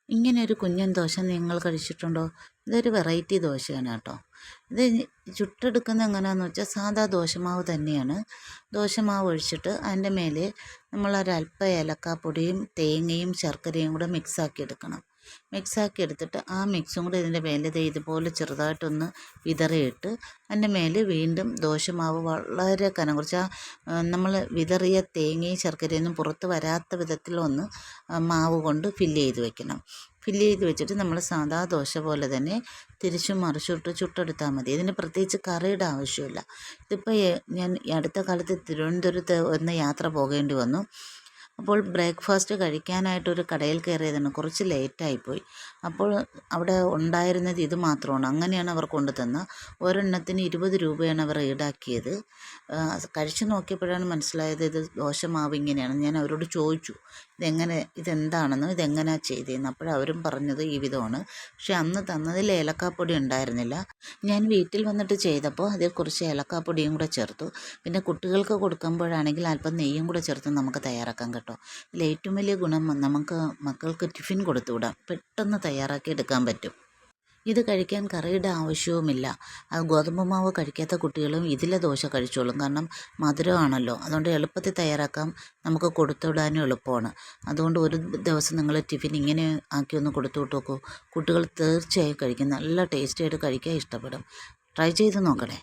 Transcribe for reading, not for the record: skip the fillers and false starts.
ഇങ്ങനെ ഒരു കുഞ്ഞൻ ദോശ നിങ്ങൾ കഴിച്ചിട്ടുണ്ടോ? ഇതൊരു വെറൈറ്റി ദോശയാണ് കേട്ടോ. ഇത് ചുട്ടെടുക്കുന്നത് എങ്ങനെയാണെന്ന് വെച്ചാൽ സാധാ ദോശമാവ് തന്നെയാണ്. ദോശമാവ് ഒഴിച്ചിട്ട് അതിൻ്റെ മേലെ നമ്മളൊരല്പം ഏലക്കാപ്പൊടിയും തേങ്ങയും ശർക്കരയും കൂടെ മിക്സാക്കി എടുക്കണം. മിക്സാക്കി എടുത്തിട്ട് ആ മിക്സും കൂടെ ഇതിൻ്റെ മേലെ ഇതുപോലെ ചെറുതായിട്ടൊന്ന് വിതറിയിട്ട് അതിൻ്റെ മേലെ വീണ്ടും ദോശമാവ് വളരെ കനം കുറച്ച് നമ്മൾ വിതറിയ തേങ്ങയും ശർക്കരയൊന്നും പുറത്ത് വരാത്ത വിധത്തിലൊന്ന് മാവ് കൊണ്ട് ഫില്ല് ചെയ്ത് വെക്കണം. ഫില്ല് ചെയ്ത് വെച്ചിട്ട് നമ്മൾ സാധാ ദോശ പോലെ തന്നെ തിരിച്ചും മറിച്ചിട്ട് ചുട്ടെടുത്താൽ മതി. ഇതിന് പ്രത്യേകിച്ച് കറിയുടെ ആവശ്യമില്ല. ഇതിപ്പോൾ ഞാൻ അടുത്ത കാലത്ത് തിരുവനന്തപുരത്ത് ഒന്ന് യാത്ര പോകേണ്ടി വന്നു. അപ്പോൾ ബ്രേക്ക്ഫാസ്റ്റ് കഴിക്കാനായിട്ടൊരു കടയിൽ കയറിയതാണ്. കുറച്ച് ലേറ്റായിപ്പോയി. അപ്പോൾ അവിടെ ഉണ്ടായിരുന്നത് ഇത് മാത്രമാണ്. അങ്ങനെയാണ് അവർ കൊണ്ടു തന്ന. ഒരെണ്ണത്തിന് 20 രൂപയാണ് അവർ ഈടാക്കിയത്. കഴിച്ചു നോക്കിയപ്പോഴാണ് മനസ്സിലായത് ഇത് ദോശമാവ് ഇങ്ങനെയാണ്. ഞാൻ അവരോട് ചോദിച്ചു ഇതെന്താണെന്ന്, ഇതെങ്ങനെയാണ് ചെയ്തതെന്ന്. അപ്പോഴവരും പറഞ്ഞത് ഈ വിധമാണ്. പക്ഷെ അന്ന് തന്നതിൽ ഏലക്കാപ്പൊടി ഉണ്ടായിരുന്നില്ല. ഞാൻ വീട്ടിൽ വന്നിട്ട് ചെയ്തപ്പോൾ അതിൽ കുറച്ച് ഏലക്കാപ്പൊടിയും കൂടെ ചേർത്തു. പിന്നെ കുട്ടികൾക്ക് കൊടുക്കുമ്പോഴാണെങ്കിൽ അല്പം നെയ്യും കൂടെ ചേർത്ത് നമുക്ക് തയ്യാറാക്കാം കേട്ടോ. ഇതിൽ ഏറ്റവും വലിയ ഗുണം നമുക്ക് മക്കൾക്ക് ടിഫിൻ കൊടുത്തുവിടാം. പെട്ടെന്ന് തയ്യാറാക്കി എടുക്കാൻ പറ്റും. ഇത് കഴിക്കാൻ കറിയുടെ ആവശ്യവുമില്ല. അത് ഗോതമ്പ് മാവ് കഴിക്കാത്ത കുട്ടികളും ഇതിലെ ദോശ കഴിച്ചോളും. കാരണം മധുരമാണല്ലോ. അതുകൊണ്ട് എളുപ്പത്തിൽ തയ്യാറാക്കാം, നമുക്ക് കൊടുത്തുവിടാനും എളുപ്പമാണ്. അതുകൊണ്ട് ഒരു ദിവസം നിങ്ങൾ ടിഫിൻ ഇങ്ങനെ ആക്കി ഒന്ന് കൊടുത്തു വിട്ട് നോക്കൂ. കുട്ടികൾ തീർച്ചയായും കഴിക്കും. നല്ല ടേസ്റ്റിയായിട്ട് കഴിക്കാൻ ഇഷ്ടപ്പെടും. ട്രൈ ചെയ്ത് നോക്കണേ.